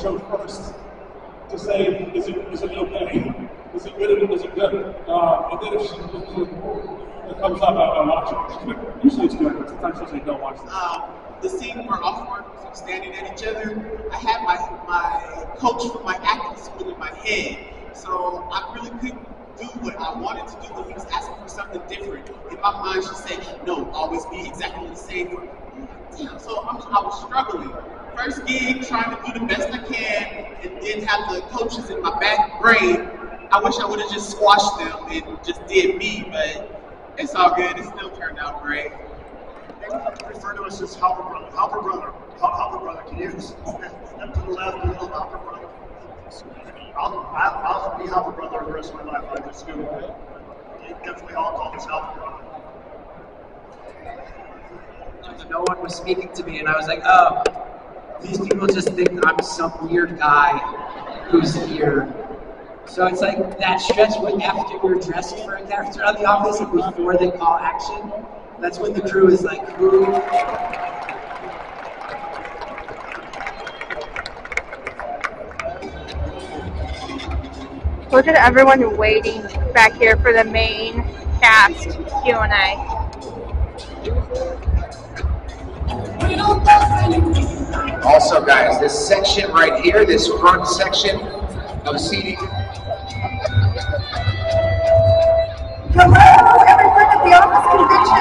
chose first to say, is it okay? Is it good? Is it good? And then if she it comes up, I watch it. Usually it's good, but sometimes she'll say, don't watch this. The scene where off work, standing at each other, I had my coach from my acting school in my head, so I really couldn't do what I wanted to do, but he was asking for something different. In my mind, she said, no, always be exactly the same. Damn, so I was struggling. First gig, trying to do the best I can, and then have the coaches in my back brain. I wish I would have just squashed them and just did me, but it's all good. It still turned out great. Refer to us as Hopper Brother. Hopper Brother. Hopper Brother can use. Step to the left, a little Hopper Brother. I'll be Hopper Brother the rest of my life. I just do. Definitely all call us Hopper Brother. No one was speaking to me, and I was like, oh, these people just think I'm some weird guy who's here. So it's like that stretch when after you're dressed for a character on The Office and before they call action, that's when the crew is like, who? Look at everyone waiting back here for the main cast Q&A. Also, guys, this section right here, this front section of seating. Hello, everyone at the Office Convention.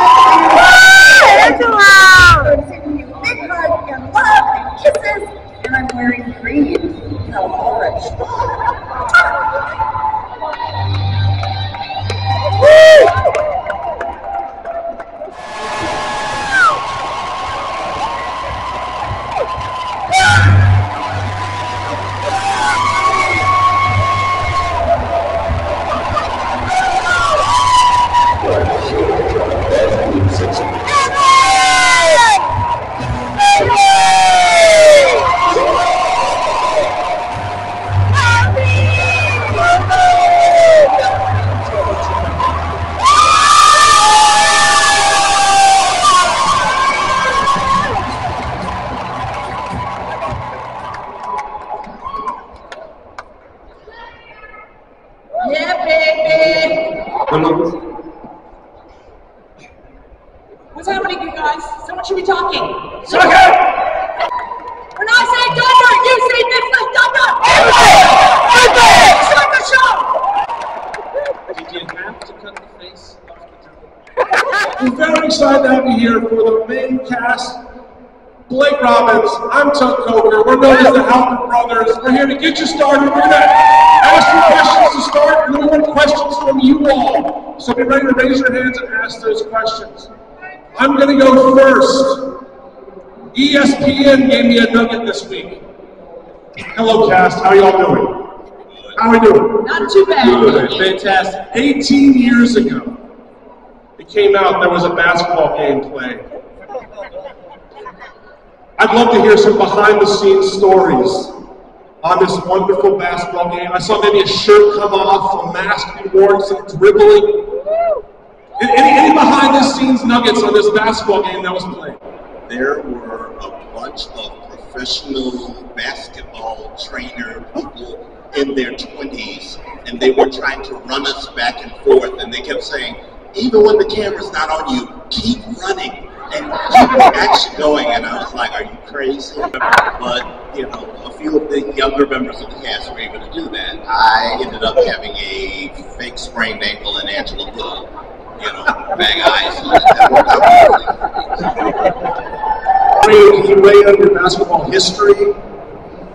Sending you a big hug and love and kisses, and I'm wearing green. How orange. What's happening, you guys? Someone should be talking. Suck it! When I say thunder, you say Netflix thunder! Shut the show! Did you have to cut the face off the top? We're very excited to have you here for the main cast. Blake Robbins, I'm Chuck Coker. We're known as the Halpern Brothers. We're here to get you started. We're going to ask you questions to start, and then we want questions from you all. So be ready to raise your hands and ask those questions. I'm going to go first. ESPN gave me a nugget this week. Hello, cast. How y'all doing? How are we doing? Not too bad. Good. Fantastic. 18 years ago, it came out there was a basketball game played. I'd love to hear some behind-the-scenes stories on this wonderful basketball game. I saw maybe a shirt come off, a mask be worn, some dribbling. Any behind-the-scenes nuggets on this basketball game that was played? There were a bunch of professional basketball trainer people in their 20s, and they were trying to run us back and forth, and they kept saying, even when the camera's not on you, keep running. And keep the action going, and I was like, are you crazy? But, you know, a few of the younger members of the cast were able to do that. I ended up having a fake sprained ankle and Angela put, you know, bag eyes. So that worked out perfectly. Can you weigh on your basketball history?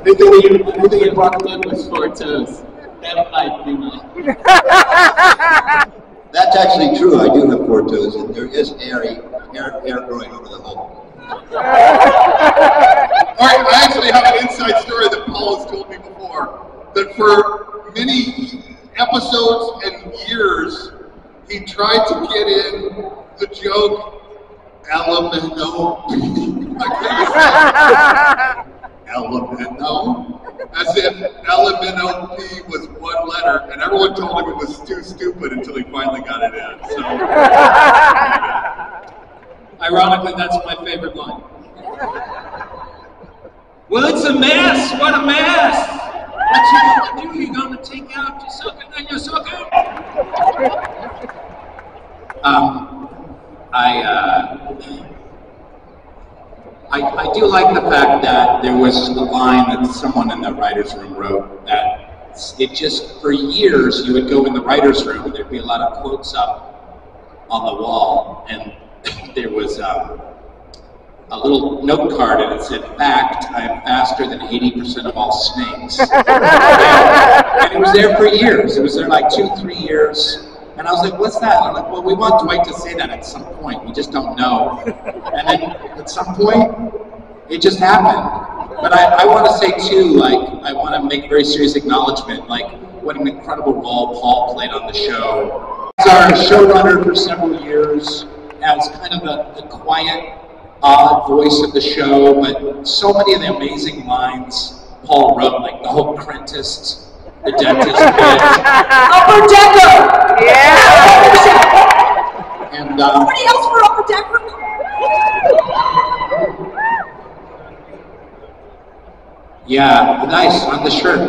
Anything you brought in with 4 toes? That might be mine. That's actually true. I do have 4 toes, and there is hair growing over the hole. All right, I actually have an inside story that Paul has told me before, that for many episodes and years, he tried to get in the joke, Alamino. Alamino? As if LMNOP was one letter, and everyone told him it was too stupid until he finally got it in. So. Ironically, that's my favorite line. Well, it's a mess. What a mess. What you gonna do? You gonna take out your sucker and your sucker? I do like the fact that there was a line that someone in the writer's room wrote that it just, for years, you would go in the writer's room and there'd be a lot of quotes up on the wall, and there was a little note card and it said, "Fact, I am faster than 80% of all snakes." And it was there for years. It was there like 2-3 years. And I was like, what's that? And I'm like, well, we want Dwight to say that at some point. We just don't know. And then at some point, it just happened. But I want to say too, like, I want to make very serious acknowledgement, like, what an incredible role Paul played on the show. As our showrunner for several years, as kind of the quiet, odd voice of the show, but so many of the amazing lines Paul wrote, like the whole Crentist, the dentist bit. Upper Decker! Yeah! And Somebody else for Upper Decker? yeah, nice, on the shirt.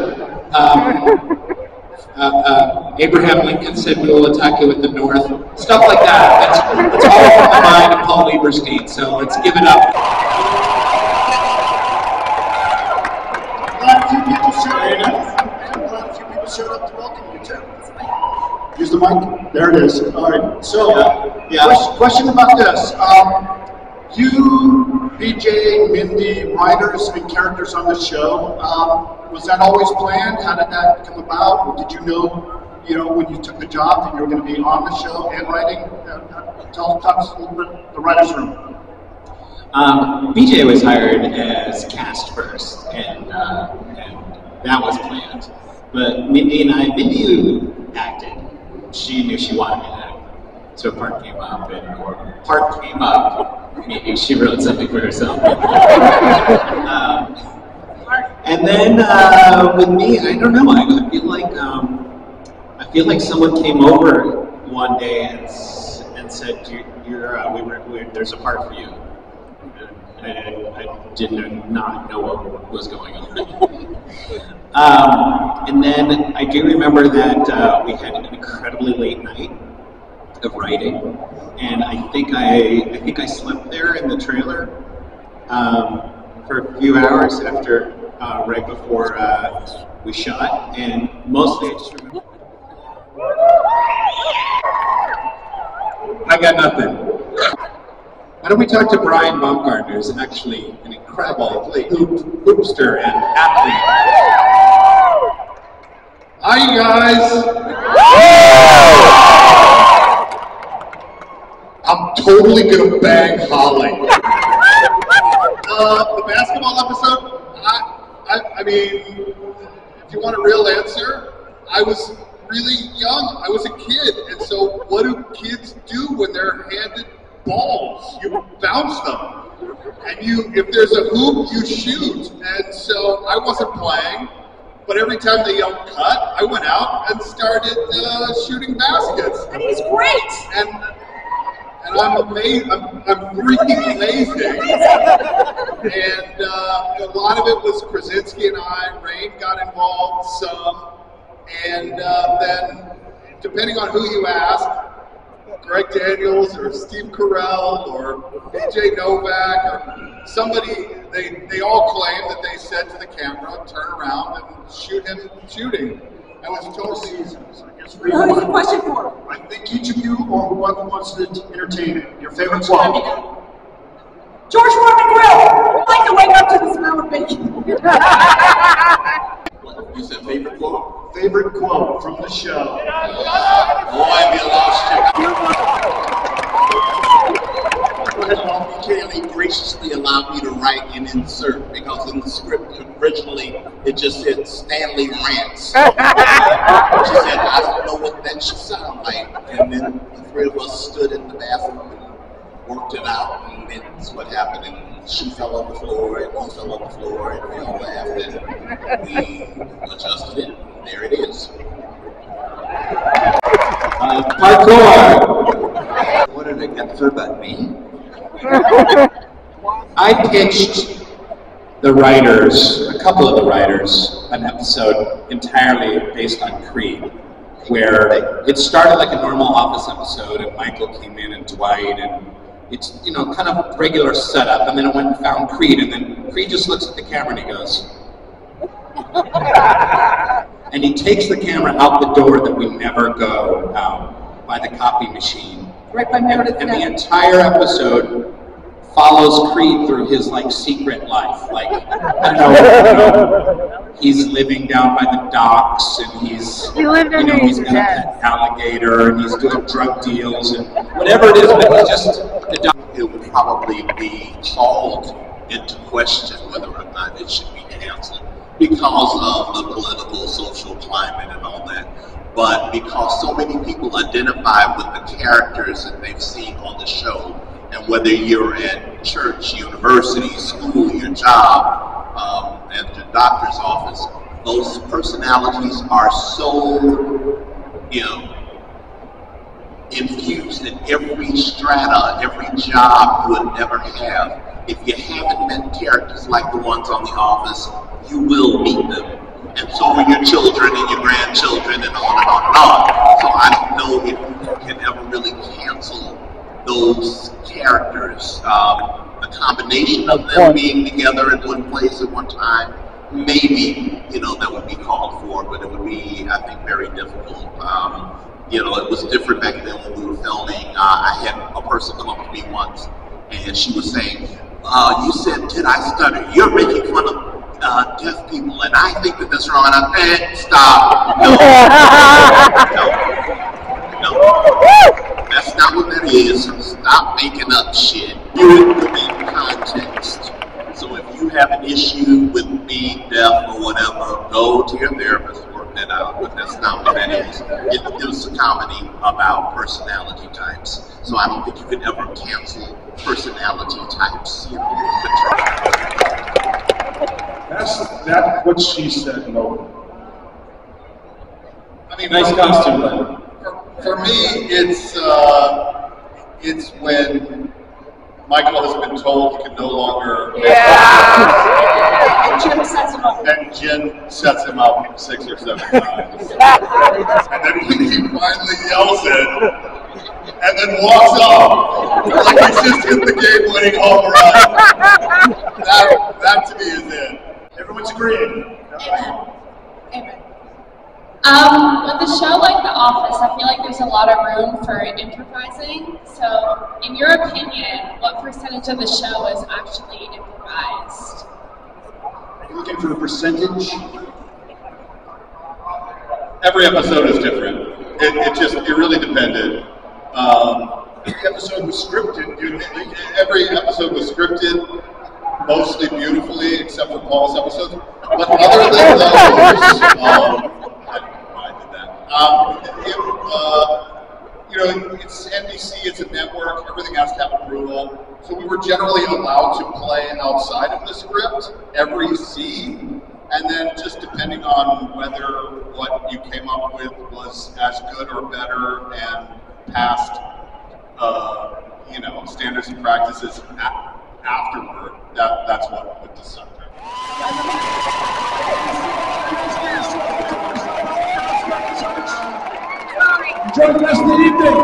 Abraham Lincoln said, "We will attack you with the North." Stuff like that. That's all from the mind of Paul Lieberstein, so let's give it up. Glad a few people showed up. I'm glad a few people showed up to welcome you, Tim. Use the mic. There it is. All right. So, question about this. You, BJ, Mindy, writers and characters on the show, was that always planned? How did that come about? Or did you know, when you took the job that you were going to be on the show and writing? Talk us a little bit the writer's room. BJ was hired as cast first, and that was planned. But Mindy acted. She knew she wanted me to act. So a part came up, meaning she wrote something for herself. And then with me, I don't know. I feel like someone came over one day and said, "There's a part for you." I did not know what was going on. And then I do remember that we had an incredibly late night of writing, and I think I slept there in the trailer for a few hours after, right before we shot, and mostly I just remember. I got nothing. Why don't we talk to Brian Baumgartner, who's actually an incredible hoopster and athlete. Hi, you guys. I'm totally gonna bang Holly. The basketball episode, I mean, if you want a real answer, I was really young. I was a kid, and so what do kids do when they're handed balls? You bounce them, and if there's a hoop, you shoot. And so I wasn't playing, but every time they yelled cut, I went out and started shooting baskets. And he's great. And I'm amazing. I'm freaking amazing. And a lot of it was Krasinski and I. Rain got involved some, and then depending on who you ask, Greg Daniels or Steve Carell or BJ Novak or somebody, they all claim that they said to the camera, turn around and shoot him shooting. That was total seasons. I guess Who's the question for? I think each of you or whoever wants to entertain it. Your favorite quote. George Foreman Grill. I like to wake up to the smell of bacon. You said favorite quote? Favorite quote from the show. Boy, we lost you. Kelly graciously allowed me to write and insert, because in the script originally it just said Stanley rants. She said, I don't know what that should sound like. And then the three of us stood in the bathroom and worked it out, and that's what happened. And she fell on the floor, and he fell on the floor, and we all laughed, and we adjusted it. There it is. Parkour. What did I get for about me? I pitched the writers, a couple of the writers, an episode entirely based on Creed, where it started like a normal Office episode, and Michael came in and Dwight, and it's, you know, kind of regular setup, and then it went and found Creed, and then Creed just looks at the camera and he goes, and he takes the camera out the door that we never go out by the copy machine. Right by Meredith. And the entire episode follows Creed through his like secret life. Like, I don't know, he's living down by the docks, and he's, He lived under he's his got desk. an alligator, and he's doing drug deals, and whatever it is, but he's just it would probably be called into question whether or not it should be canceled because of the political, social climate and all that. But because so many people identify with the characters that they've seen on the show, and whether you're at church, university, school, your job, at your doctor's office, those personalities are so, infused in every strata, every job you would ever have. If you haven't met characters like the ones on The Office, you will meet them. And so will your children and your grandchildren and on and on and on. So I don't know if you can ever really cancel those characters. The combination of them being together in one place at one time, maybe, that would be called for, but it would be, I think, very difficult. It was different back then when we were filming. I had a person come up to me once, and she was saying, you said, did I stutter? You're making fun of deaf people, and I think that that's wrong. And I said, stop. No. That's not what that is. Stop making up shit. You put it in context. So if you have an issue with being deaf or whatever, go to your therapist, work that out. But that's not what that is. It was a comedy about personality types. So I don't think you could ever cancel personality types. That's what she said, no. I mean, nice costume, though. For me, it's when Michael has been told he can no longer. And Jim sets him up. And Jen sets him up 6 or 7 times. And then when he finally yells it, and then walks off, like he's just hit the game-winning home run. That to me is it. Everyone's agreeing. Amen. With a show like The Office, I feel like there's a lot of room for improvising. So, in your opinion, what percentage of the show is actually improvised? Are you looking for a percentage? Every episode is different. It really depended. Every episode was scripted. Every episode was scripted mostly beautifully, except for Paul's episodes. But other than those, it's NBC, it's a network, everything has to have approval. So we were generally allowed to play outside of the script every scene, and then just depending on whether what you came up with was as good or better and past, standards and practices afterward, that's what would decide. Enjoy the rest of the evening.